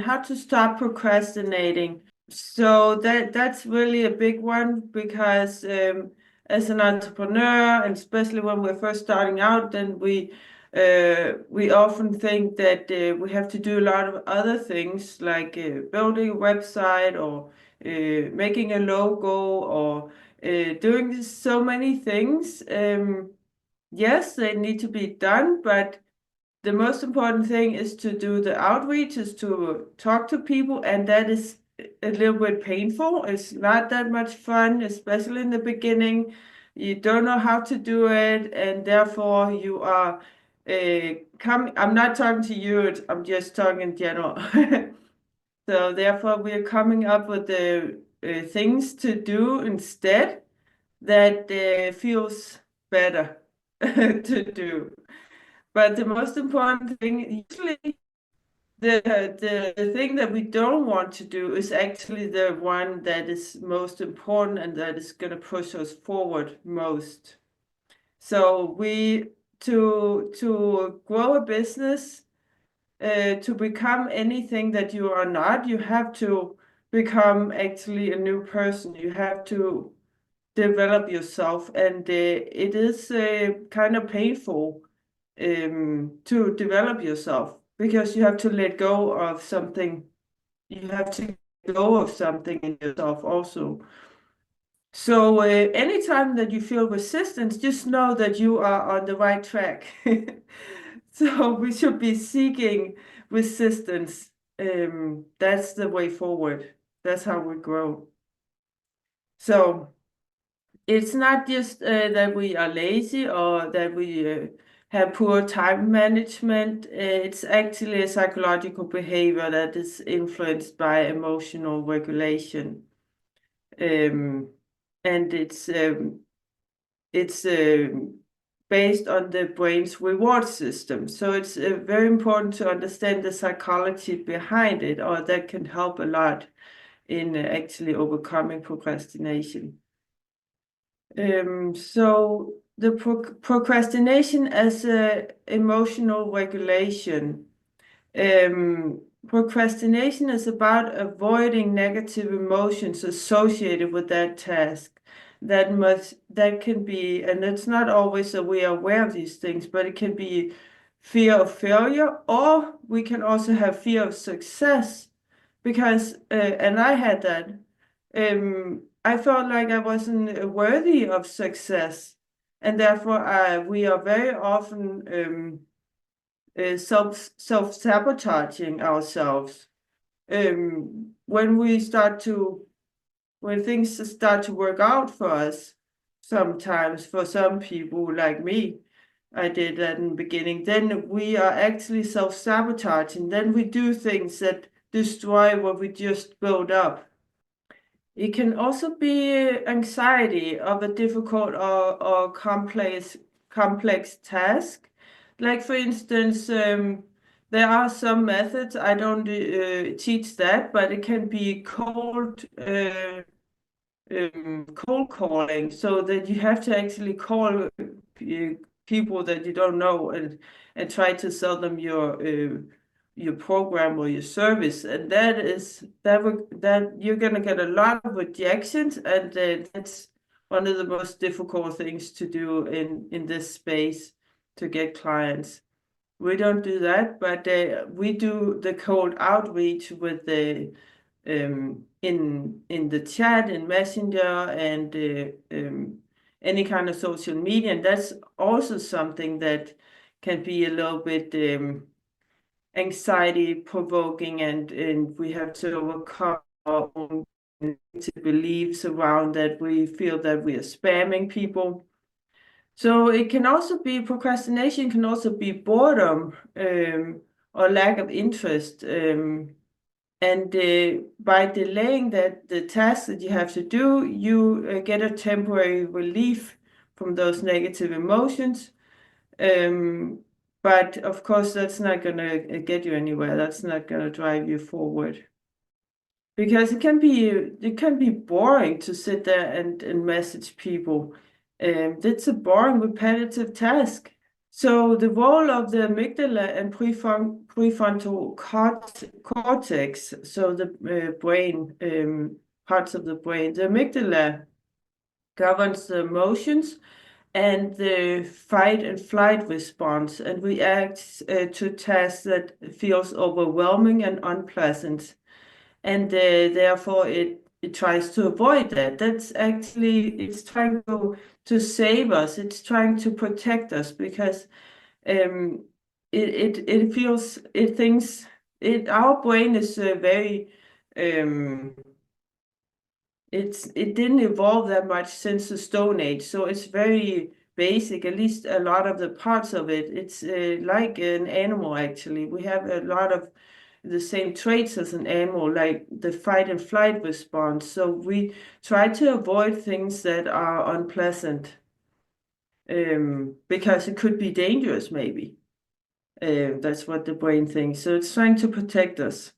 how to stop procrastinating. So that's really a big one because as an entrepreneur, and especially when we're first starting out, then we often think that we have to do a lot of other things like building a website or making a logo or doing so many things. Yes, they need to be done, but the most important thing is to do the outreach, is to talk to people, and that is a little bit painful. It's not that much fun, especially in the beginning. You don't know how to do it, and therefore you are coming. I'm not talking to you, I'm just talking in general. So therefore, we are coming up with the things to do instead that feels better to do. But the most important thing, usually the thing that we don't want to do is actually the one that is most important and that is going to push us forward most. So to grow a business, to become anything that you are not, you have to become actually a new person. You have to develop yourself, and it is kind of painful to develop yourself because you have to let go of something. You have to let go of something in yourself also. So anytime that you feel resistance, just know that you are on the right track. So we should be seeking resistance. That's the way forward. That's how we grow. So it's not just that we are lazy or that we have poor time management. It's actually a psychological behavior that is influenced by emotional regulation. And it's based on the brain's reward system. So it's very important to understand the psychology behind it, or that can help a lot in actually overcoming procrastination. So the procrastination as a emotional regulation. Procrastination is about avoiding negative emotions associated with that task. That can be, and it's not always that we are aware of these things, but it can be fear of failure, or we can also have fear of success. Because, and I had that. I felt like I wasn't worthy of success, and therefore we are very often self-sabotaging ourselves. When when things start to work out for us, sometimes for some people like me, I did that in the beginning, then we are actually self-sabotaging. Then we do things that destroy what we just built up. It can also be anxiety of a difficult or complex task. Like for instance, there are some methods, I don't teach that, but it can be cold calling, so that you have to actually call people that you don't know and try to sell them your program or your service, and that you're gonna get a lot of rejections, and that's one of the most difficult things to do in this space to get clients. We don't do that, but we do the cold outreach with the in the chat, in Messenger, and any kind of social media, and that's also something that can be a little bit anxiety provoking, and we have to overcome our own negative beliefs around that. We feel that we are spamming people. So it can also be procrastination, can also be boredom or lack of interest. And by delaying the task that you have to do, you get a temporary relief from those negative emotions. But of course, that's not going to get you anywhere. That's not going to drive you forward. Because it can be boring to sit there and message people. It's a boring, repetitive task. So the role of the amygdala and prefrontal cortex, so the brain, parts of the brain, the amygdala governs the emotions and the fight and flight response and reacts to tasks that feels overwhelming and unpleasant. And therefore it tries to avoid that. That's actually, it's trying to save us. It's trying to protect us because um, it feels, it thinks, our brain is very, um, it didn't evolve that much since the Stone Age, so it's very basic, at least a lot of the parts of it. It's like an animal, actually. We have a lot of the same traits as an animal, like the fight and flight response. So we try to avoid things that are unpleasant, because it could be dangerous, maybe. That's what the brain thinks. So it's trying to protect us.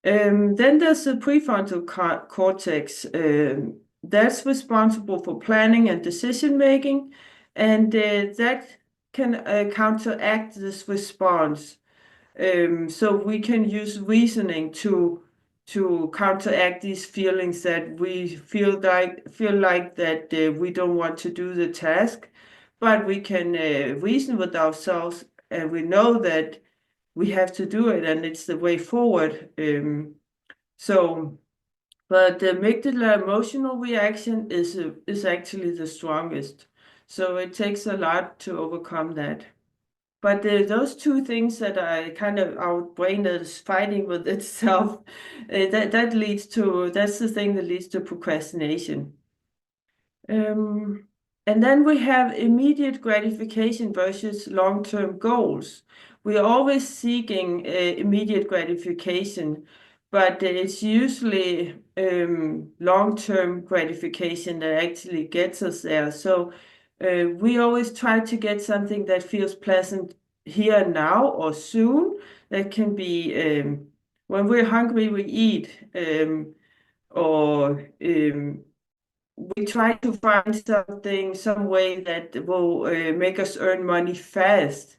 Then there's the prefrontal cortex. That's responsible for planning and decision making, and that can counteract this response. So we can use reasoning to counteract these feelings that we feel like that we don't want to do the task, but we can reason with ourselves, and we know that we have to do it, and it's the way forward. So, but the amygdala emotional reaction is actually the strongest. So it takes a lot to overcome that. But those two things that are kind of our brain is fighting with itself, that's the thing that leads to procrastination. Um, and then we have immediate gratification versus long-term goals. We are always seeking immediate gratification, but it's usually long-term gratification that actually gets us there. So we always try to get something that feels pleasant here and now or soon. That can be when we're hungry, we eat, or we try to find something, some way that will make us earn money fast.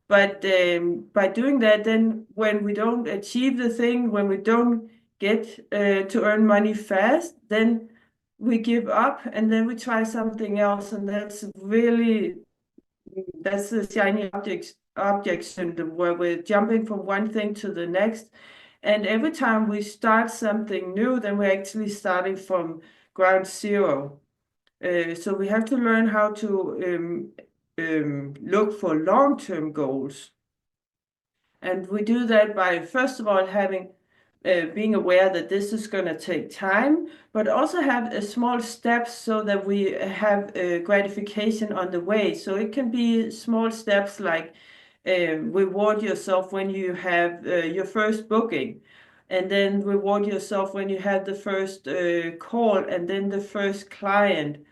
But by doing that, then when we don't achieve the thing, when we don't get to earn money fast, then we give up and then we try something else. And that's the shiny object syndrome, where we're jumping from one thing to the next. And every time we start something new, then we're actually starting from ground zero. So we have to learn how to look for long-term goals. And we do that by, first of all, being aware that this is going to take time, but also have a small steps so that we have gratification on the way. So it can be small steps like reward yourself when you have your first booking, and then reward yourself when you have the first call, and then the first client.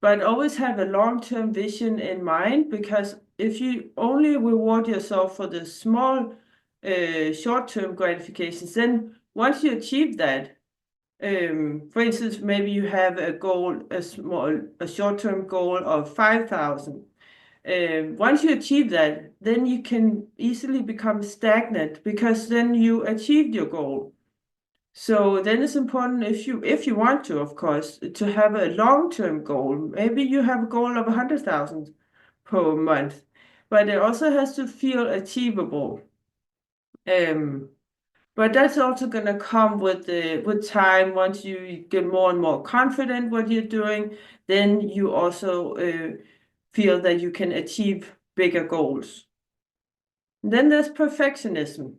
But always have a long-term vision in mind, because if you only reward yourself for the small short-term gratifications, then once you achieve that, for instance, maybe you have a goal, a short-term goal of 5,000. Once you achieve that, then you can easily become stagnant, because then you achieved your goal. So then it's important, if you want to, of course, to have a long-term goal. Maybe you have a goal of 100,000 per month, but it also has to feel achievable. Um, but that's also going to come with time. Once you get more and more confident what you're doing, then you also feel that you can achieve bigger goals. Then there's perfectionism.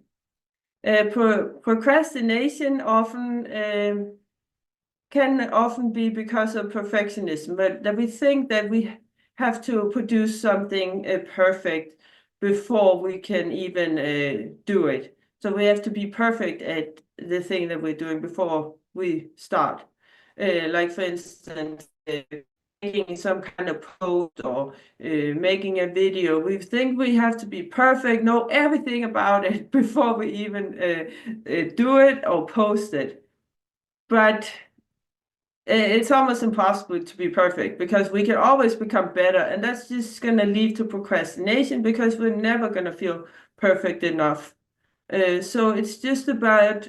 Procrastination can often be because of perfectionism, but that we think that we have to produce something perfect before we can even do it. So we have to be perfect at the thing that we're doing before we start. Like, for instance, making some kind of post or making a video. We think we have to be perfect, know everything about it before we even do it or post it. But it's almost impossible to be perfect because we can always become better, and that's just going to lead to procrastination because we're never going to feel perfect enough. So it's just about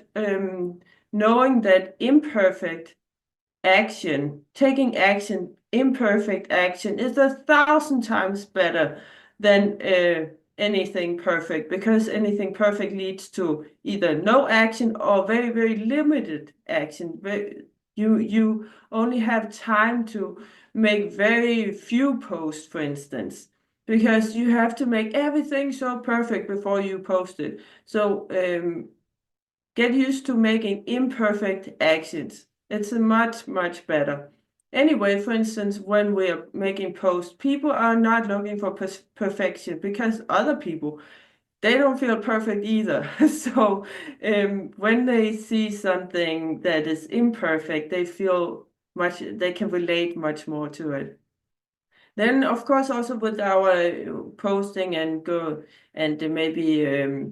knowing that imperfect action, taking action, imperfect action is 1,000 times better than anything perfect, because anything perfect leads to either no action or very, very limited action. You only have time to make very few posts, for instance, because you have to make everything so perfect before you post it. So get used to making imperfect actions. It's a much, much better. Anyway, for instance, when we're making posts, people are not looking for perfection because other people, they don't feel perfect either. So when they see something that is imperfect, they can relate much more to it. Then, of course, also with our posting and maybe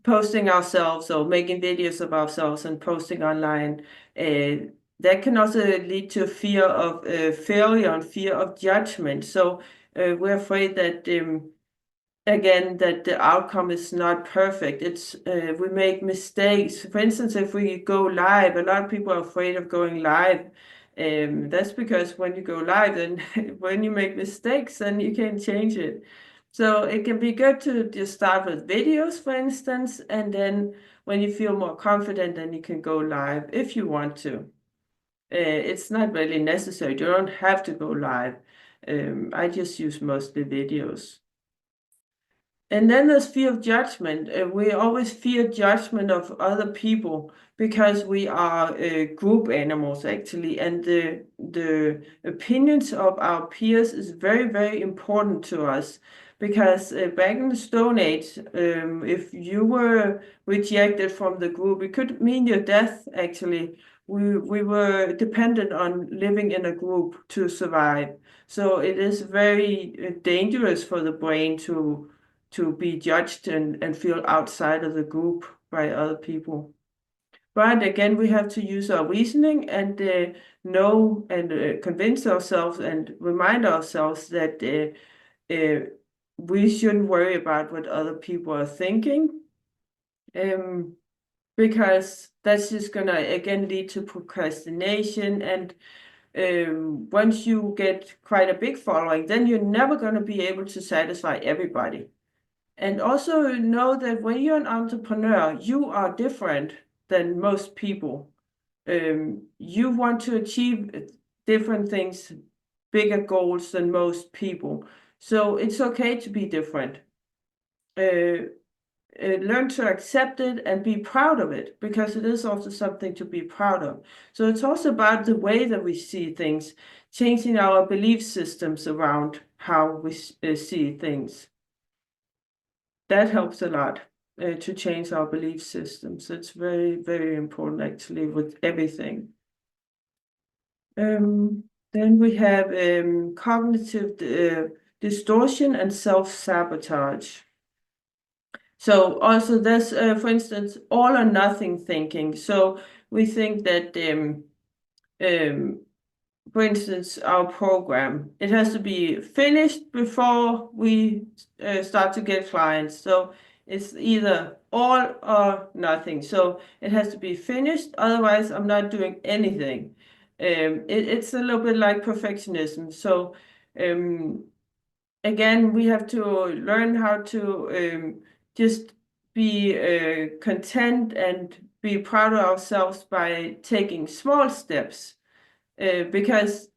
posting ourselves or making videos of ourselves and posting online, that can also lead to fear of failure and fear of judgment. So we're afraid that again, that the outcome is not perfect. It's we make mistakes. For instance, if we go live, a lot of people are afraid of going live. That's because when you go live, then when you make mistakes, then you can change it. So it can be good to just start with videos, for instance, and then when you feel more confident, then you can go live if you want to. It's not really necessary. You don't have to go live. I just use mostly videos. And then there's fear of judgment. We always fear judgment of other people because we are group animals, actually, and the opinions of our peers is very, very important to us. Because back in the Stone Age, if you were rejected from the group, it could mean your death, actually. We were dependent on living in a group to survive. So it is very dangerous for the brain to be judged and feel outside of the group by other people. But again, we have to use our reasoning and know and convince ourselves and remind ourselves that we shouldn't worry about what other people are thinking, because that's just gonna again lead to procrastination. And once you get quite a big following, then you're never gonna be able to satisfy everybody. And also know that when you're an entrepreneur, you are different than most people. You want to achieve different things, bigger goals than most people. So it's okay to be different. Learn to accept it and be proud of it, because it is also something to be proud of. So it's also about the way that we see things, changing our belief systems around how we see things. That helps a lot to change our belief systems. It's very, very important, actually, with everything. Then we have cognitive distortion and self-sabotage. So also there's, for instance, all or nothing thinking. So we think that, for instance, our program, it has to be finished before we start to get clients. So it's either all or nothing. So it has to be finished, otherwise I'm not doing anything. It's a little bit like perfectionism. So again, we have to learn how to just be content and be proud of ourselves by taking small steps, because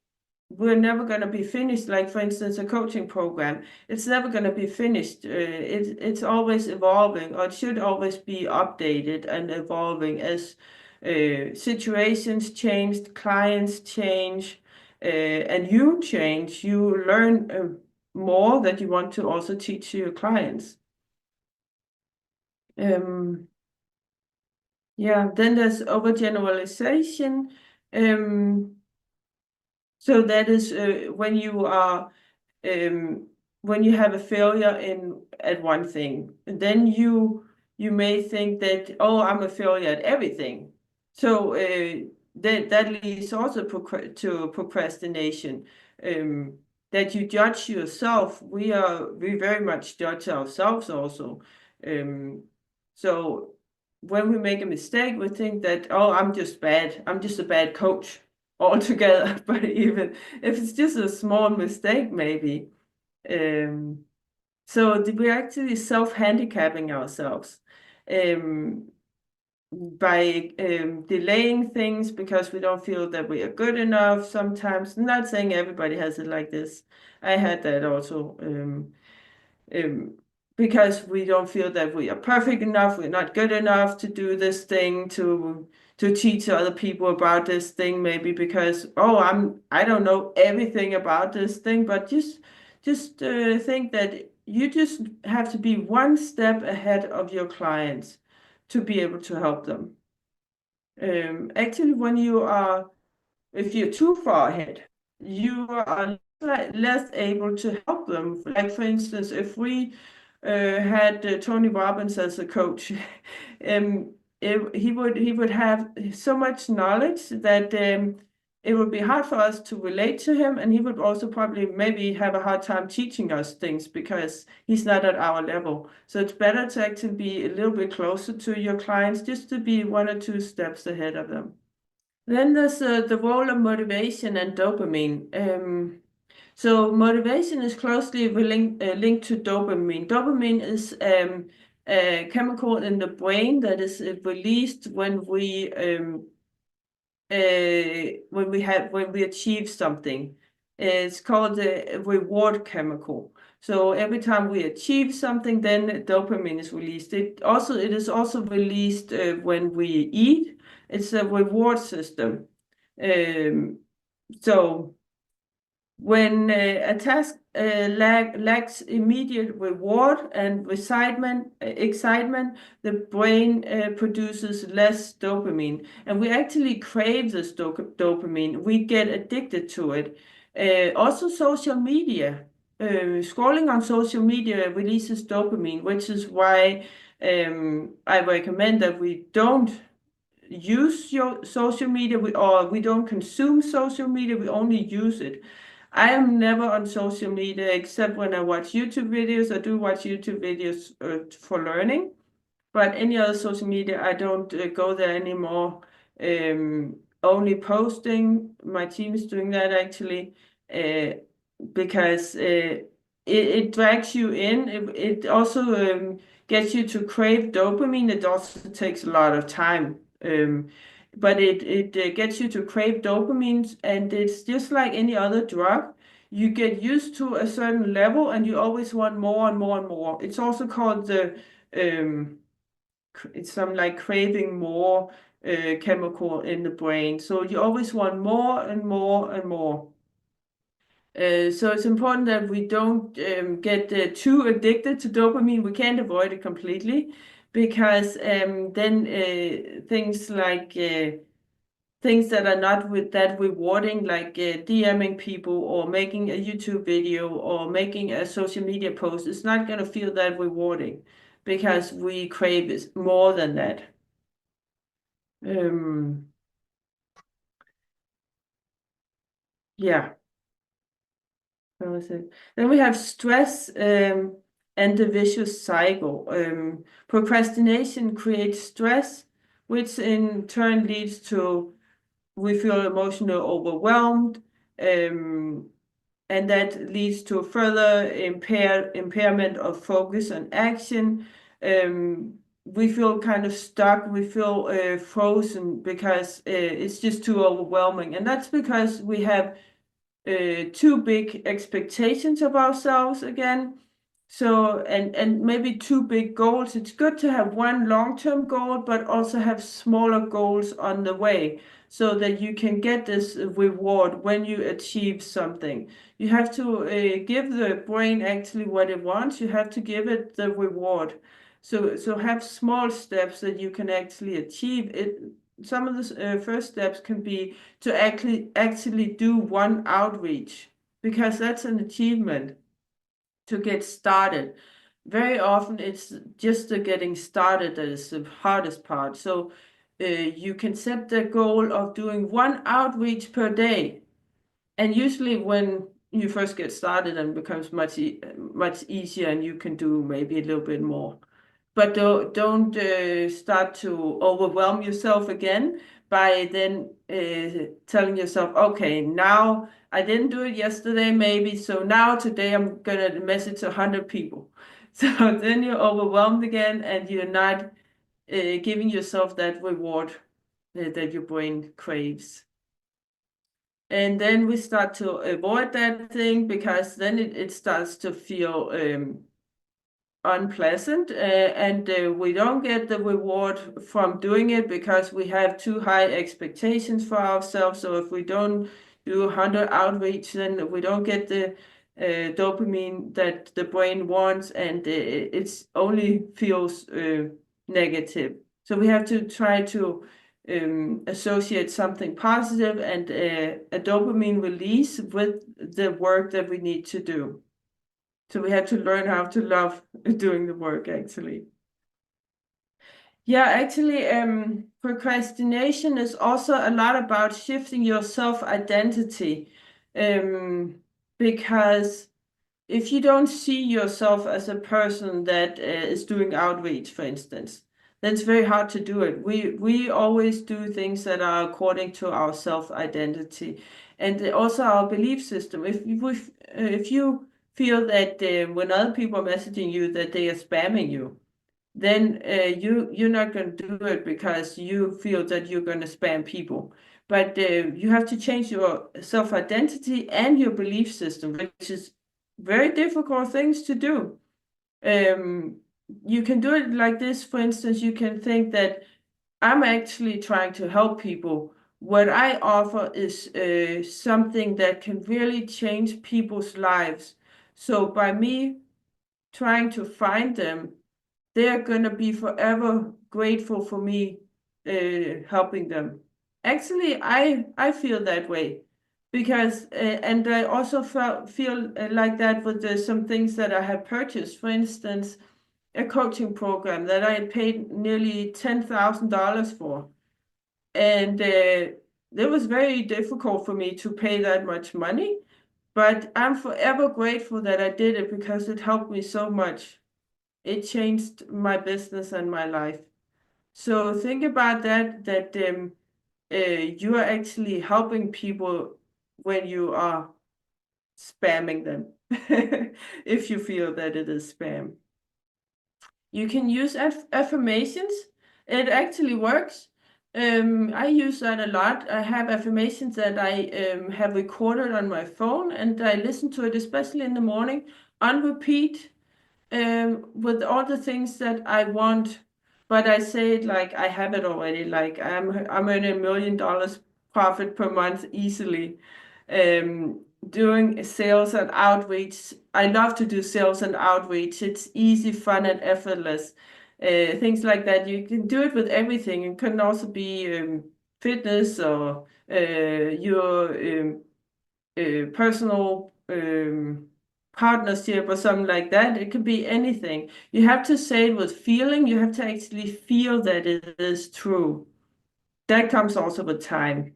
we're never going to be finished. Like, for instance, a coaching program, it's never going to be finished. It's always evolving, or it should always be updated and evolving as situations change, clients change, and you change. You learn more that you want to also teach to your clients. Yeah, then there's overgeneralization. So that is when you have a failure in at one thing, and then you may think that, oh, I'm a failure at everything. So that leads also to procrastination. That you judge yourself. We very much judge ourselves also. Um, so when we make a mistake, we think that, oh, I'm just bad. I'm just a bad coach altogether. But even if it's just a small mistake, maybe. Um, so we're actually self-handicapping ourselves. Um, by delaying things because we don't feel that we are good enough sometimes. I'm not saying everybody has it like this. I had that also. Um, because we don't feel that we are perfect enough, we're not good enough to do this thing, to teach other people about this thing, maybe because, oh, I don't know everything about this thing, but just think that you just have to be one step ahead of your clients to be able to help them. Actually, if you're too far ahead, you are less able to help them. Like, for instance, if we had Tony Robbins as a coach, um, he would have so much knowledge that it would be hard for us to relate to him, and he would also probably maybe have a hard time teaching us things because he's not at our level. So it's better to actually be a little bit closer to your clients, just to be one or two steps ahead of them. Then there's the role of motivation and dopamine. So motivation is closely linked to dopamine. Dopamine is a chemical in the brain that is released when we achieve something. It's called the reward chemical. So every time we achieve something, then dopamine is released. It is also released when we eat. It's a reward system. Um, so when a task lacks immediate reward and excitement, the brain produces less dopamine, and we actually crave this dopamine. We get addicted to it. Also, social media. Scrolling on social media releases dopamine, which is why I recommend that we don't use your social media, or we don't consume social media, we only use it. I am never on social media except when I watch YouTube videos. I do watch YouTube videos for learning, but any other social media, I don't go there anymore. Only posting. My team is doing that actually, because it drags you in. It also gets you to crave dopamine. It also takes a lot of time. But it gets you to crave dopamine, and it's just like any other drug. You get used to a certain level, and you always want more and more and more. It's also called it's some like craving more chemical in the brain. So you always want more and more and more. So it's important that we don't get too addicted to dopamine. We can't avoid it completely because then things that are not that rewarding, like DMing people or making a YouTube video or making a social media post, it's not going to feel that rewarding because we crave it more than that. Yeah, that was it. Then we have stress and the vicious cycle. Procrastination creates stress, which in turn leads to we feel emotionally overwhelmed, and that leads to further impairment of focus and action. We feel kind of stuck, we feel frozen because it's just too overwhelming. And that's because we have too big expectations of ourselves again. So, and maybe too big goals. It's good to have one long-term goal, but also have smaller goals on the way so that you can get this reward when you achieve something. You have to give the brain actually what it wants. You have to give it the reward. So have small steps that you can actually achieve it. Some of the first steps can be to actually do one outreach, because that's an achievement to get started. Very often it's just the getting started that is the hardest part. So you can set the goal of doing one outreach per day. And usually when you first get started, and becomes much easier, and you can do maybe a little bit more. But don't start to overwhelm yourself again by then telling yourself, okay, now I didn't do it yesterday, maybe, so now today I'm gonna message 100 people. So then you're overwhelmed again, and you're not giving yourself that reward that your brain craves. And then we start to avoid that thing, because then it starts to feel unpleasant, and we don't get the reward from doing it because we have too high expectations for ourselves. So if we don't do 100 outreach, then we don't get the dopamine that the brain wants, and it only feels negative. So we have to try to associate something positive and a dopamine release with the work that we need to do. So we have to learn how to love doing the work, actually. Yeah, actually, procrastination is also a lot about shifting your self-identity, because if you don't see yourself as a person that is doing outreach, for instance, then it's very hard to do it. We always do things that are according to our self-identity, and also our belief system. If you feel that when other people are messaging you that they are spamming you, then you're not going to do it because you feel that you're going to spam people. But you have to change your self-identity and your belief system, which is very difficult things to do. You can do it like this. For instance, you can think that I'm actually trying to help people. What I offer is something that can really change people's lives. So by me trying to find them, they're going to be forever grateful for me helping them. Actually, I feel that way, because and I also feel like that with some things that I have purchased. For instance, a coaching program that I had paid nearly $10,000 for, and it was very difficult for me to pay that much money. But I'm forever grateful that I did it, because it helped me so much. It changed my business and my life. So think about that you are actually helping people when you are spamming them, if you feel that it is spam. You can use affirmations. It actually works. I use that a lot. I have affirmations that I have recorded on my phone, and I listen to it, especially in the morning, on repeat, with all the things that I want. But I say it like I have it already, like I'm earning $1 million profit per month easily. Doing sales and outreach. I love to do sales and outreach. It's easy, fun, and effortless. Things like that. You can do it with everything. It can also be fitness, or your personal partnership or something like that. It could be anything. You have to say it with feeling. You have to actually feel that it is true. That comes also with time.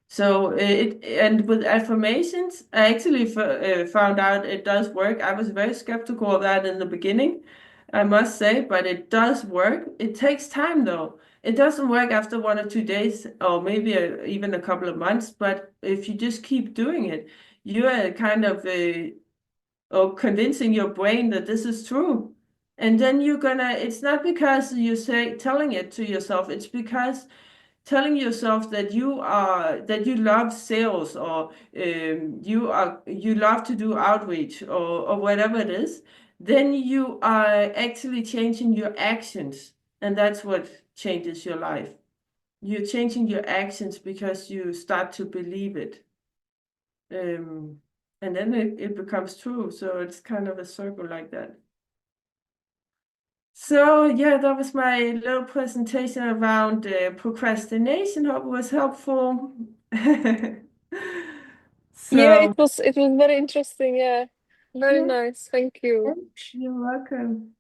So and with affirmations, I actually found out it does work. I was very skeptical of that in the beginning, I must say, but it does work. It takes time though. It doesn't work after 1 or 2 days, or maybe even a couple of months. But if you just keep doing it, you are kind of or convincing your brain that this is true. And then you're gonna, it's not because you say telling it to yourself, it's because telling yourself that you love sales, or you love to do outreach, or whatever it is, then you are actually changing your actions, and that's what changes your life. You're changing your actions because you start to believe it, um, and then it becomes true. So it's kind of a circle like that. So yeah, that was my little presentation around procrastination. Hope it was helpful. Yeah, So it was very interesting. Yeah, very nice. Thank you. you're welcome.